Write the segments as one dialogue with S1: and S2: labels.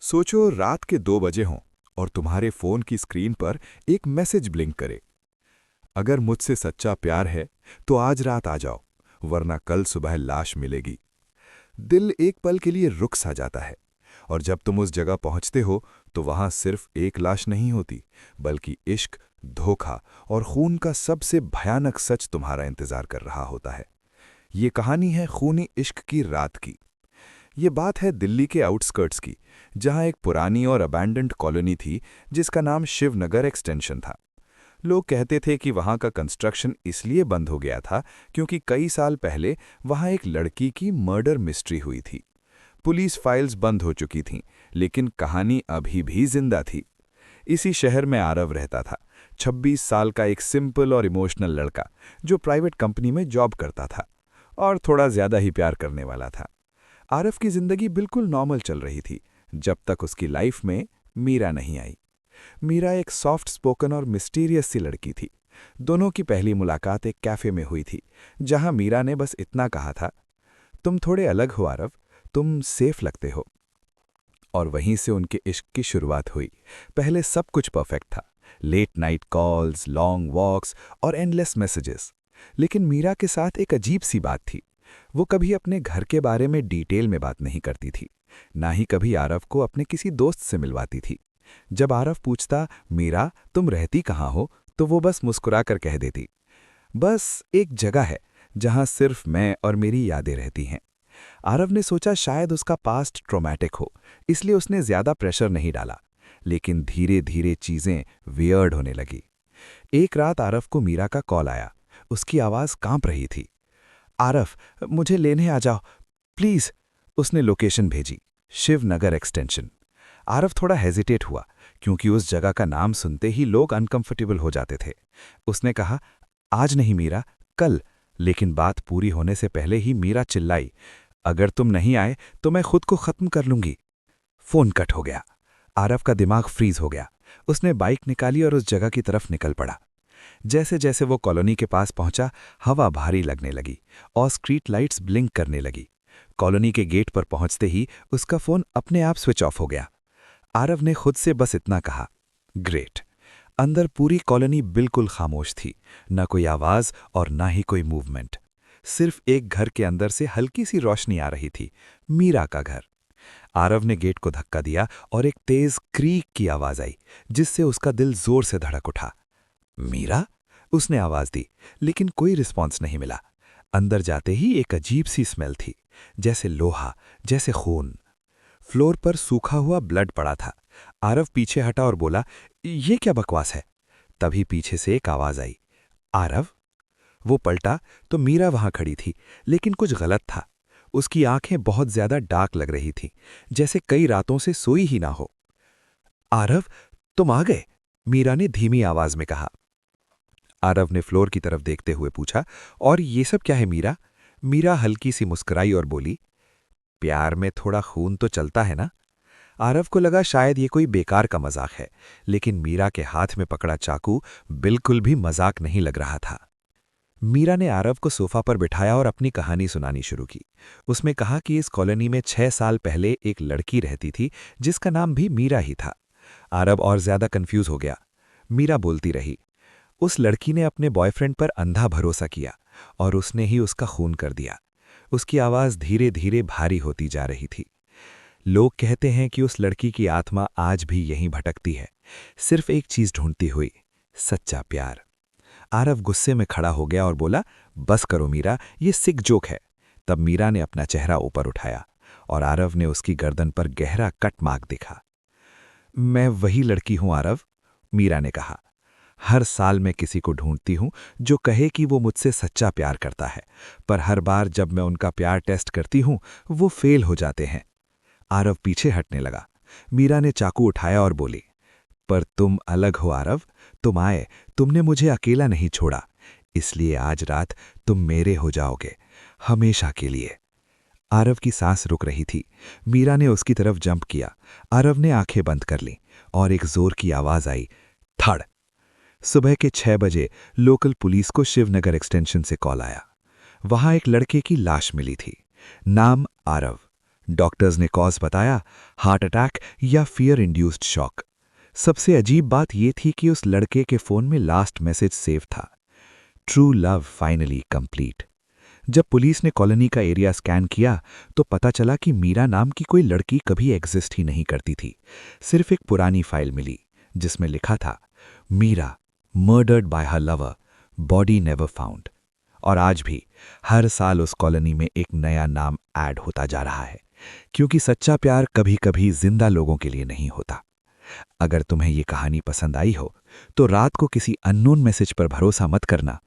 S1: सोचो रात के 2 बजे हों और तुम्हारे फोन की स्क्रीन पर एक मैसेज ब्लिंक करे। अगर मुझसे सच्चा प्यार है तो आज रात आ जाओ, वरना कल सुबह लाश मिलेगी। दिल एक पल के लिए रुक सा जाता है, और जब तुम उस जगह पहुंचते हो तो वहां सिर्फ एक लाश नहीं होती, बल्कि इश्क, धोखा और खून का सबसे भयानक सच तुम्हारा इंतजार कर रहा होता है। ये कहानी है खूनी इश्क की रात की। ये बात है दिल्ली के आउटस्कर्ट्स की, जहां एक पुरानी और अबैंडन्ड कॉलोनी थी जिसका नाम शिवनगर एक्सटेंशन था। लोग कहते थे कि वहां का कंस्ट्रक्शन इसलिए बंद हो गया था क्योंकि कई साल पहले वहां एक लड़की की मर्डर मिस्ट्री हुई थी। पुलिस फाइल्स बंद हो चुकी थीं, लेकिन कहानी अभी भी जिंदा थी। इसी शहर में आरव रहता था, 26 साल का एक सिंपल और इमोशनल लड़का जो प्राइवेट कंपनी में जॉब करता था और थोड़ा ज्यादा ही प्यार करने वाला था। आरव की जिंदगी बिल्कुल नॉर्मल चल रही थी, जब तक उसकी लाइफ में मीरा नहीं आई। मीरा एक सॉफ्ट स्पोकन और मिस्टीरियस सी लड़की थी। दोनों की पहली मुलाकात एक कैफे में हुई थी, जहां मीरा ने बस इतना कहा था, तुम थोड़े अलग हो आरव, तुम सेफ लगते हो। और वहीं से उनके इश्क की शुरुआत हुई। पहले सब कुछ परफेक्ट था, late night calls, long walks और एंडलेस मैसेजेस। लेकिन मीरा के साथ एक अजीब सी बात थी। वो कभी अपने घर के बारे में डिटेल में बात नहीं करती थी, ना ही कभी आरव को अपने किसी दोस्त से मिलवाती थी। जब आरव पूछता, मीरा तुम रहती कहाँ हो, तो वो बस मुस्कुराकर कह देती, बस एक जगह है जहां सिर्फ मैं और मेरी यादें रहती हैं। आरव ने सोचा शायद उसका पास्ट ट्रॉमेटिक हो, इसलिए उसने ज्यादा प्रेशर नहीं डाला। लेकिन धीरे धीरे चीजें वियर्ड होने लगी। एक रात आरव को मीरा का कॉल आया। उसकी आवाज कांप रही थी। आरव, मुझे लेने आ जाओ प्लीज। उसने लोकेशन भेजी, शिवनगर एक्सटेंशन। आरव थोड़ा हेजिटेट हुआ, क्योंकि उस जगह का नाम सुनते ही लोग अनकंफर्टेबल हो जाते थे। उसने कहा, आज नहीं मीरा, कल। लेकिन बात पूरी होने से पहले ही मीरा चिल्लाई, अगर तुम नहीं आए तो मैं खुद को खत्म कर लूंगी। फोन कट हो गया। आरव का दिमाग फ्रीज हो गया। उसने बाइक निकाली और उस जगह की तरफ निकल पड़ा। जैसे जैसे वो कॉलोनी के पास पहुंचा, हवा भारी लगने लगी और स्ट्रीट लाइट्स ब्लिंक करने लगी। कॉलोनी के गेट पर पहुंचते ही उसका फोन अपने आप स्विच ऑफ हो गया। आरव ने खुद से बस इतना कहा, ग्रेट। अंदर पूरी कॉलोनी बिल्कुल खामोश थी, न कोई आवाज और ना ही कोई मूवमेंट। सिर्फ एक घर के अंदर से हल्की सी रोशनी आ रही थी, मीरा का घर। आरव ने गेट को धक्का दिया और एक तेज क्रीक की आवाज आई, जिससे उसका दिल जोर से धड़क उठा। मीरा? उसने आवाज दी, लेकिन कोई रिस्पॉन्स नहीं मिला। अंदर जाते ही एक अजीब सी स्मेल थी, जैसे लोहा, जैसे खून। फ्लोर पर सूखा हुआ ब्लड पड़ा था। आरव पीछे हटा और बोला, ये क्या बकवास है? तभी पीछे से एक आवाज आई, आरव। वो पलटा तो मीरा वहां खड़ी थी, लेकिन कुछ गलत था। उसकी आंखें बहुत ज्यादा डार्क लग रही थीं, जैसे कई रातों से सोई ही ना हो। आरव, तुम आ गए? मीरा ने धीमी आवाज में कहा। आरव ने फ्लोर की तरफ देखते हुए पूछा, और ये सब क्या है मीरा? मीरा हल्की सी मुस्कुराई और बोली, प्यार में थोड़ा खून तो चलता है ना। आरव को लगा शायद ये कोई बेकार का मजाक है, लेकिन मीरा के हाथ में पकड़ा चाकू बिल्कुल भी मजाक नहीं लग रहा था। मीरा ने आरव को सोफा पर बिठाया और अपनी कहानी सुनानी शुरू की। उसमें कहा कि इस कॉलोनी में 6 साल पहले एक लड़की रहती थी जिसका नाम भी मीरा ही था। आरव और ज्यादा कंफ्यूज हो गया। मीरा बोलती रही, उस लड़की ने अपने बॉयफ्रेंड पर अंधा भरोसा किया और उसने ही उसका खून कर दिया। उसकी आवाज धीरे धीरे भारी होती जा रही थी। लोग कहते हैं कि उस लड़की की आत्मा आज भी यहीं भटकती है, सिर्फ एक चीज ढूंढती हुई, सच्चा प्यार। आरव गुस्से में खड़ा हो गया और बोला, बस करो मीरा, ये सिक जोक है। तब मीरा ने अपना चेहरा ऊपर उठाया और आरव ने उसकी गर्दन पर गहरा कट मार्क दिखा। मैं वही लड़की हूं आरव, मीरा ने कहा। हर साल मैं किसी को ढूंढती हूं जो कहे कि वो मुझसे सच्चा प्यार करता है, पर हर बार जब मैं उनका प्यार टेस्ट करती हूं वो फेल हो जाते हैं। आरव पीछे हटने लगा। मीरा ने चाकू उठाया और बोली, पर तुम अलग हो आरव, तुम आए, तुमने मुझे अकेला नहीं छोड़ा, इसलिए आज रात तुम मेरे हो जाओगे, हमेशा के लिए। आरव की सांस रुक रही थी। मीरा ने उसकी तरफ जंप किया। आरव ने आंखें बंद कर लीं और एक जोर की आवाज आई, थड़। सुबह के 6 बजे लोकल पुलिस को शिवनगर एक्सटेंशन से कॉल आया। वहां एक लड़के की लाश मिली थी। नाम आरव,
S2: डॉक्टर्स ने कॉज बताया, हार्ट अटैक या फियर इंड्यूस्ड शॉक। सबसे अजीब बात यह थी कि उस लड़के के फोन में लास्ट मैसेज सेव था, ट्रू लव फाइनली कंप्लीट। जब पुलिस ने कॉलोनी का एरिया स्कैन किया तो पता चला कि मीरा नाम की कोई लड़की कभी एग्जिस्ट ही नहीं करती थी। सिर्फ एक पुरानी फाइल मिली जिसमें लिखा था, Meera murdered by her lover, body never found. और आज भी हर साल उस कॉलोनी में एक नया नाम ऐड होता जा रहा है, क्योंकि सच्चा प्यार कभी कभी जिंदा लोगों के लिए नहीं होता। अगर तुम्हें ये कहानी पसंद आई हो तो रात को किसी अननोन मैसेज पर भरोसा मत करना।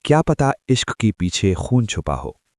S2: क्या पता इश्क के पीछे खून छुपा हो।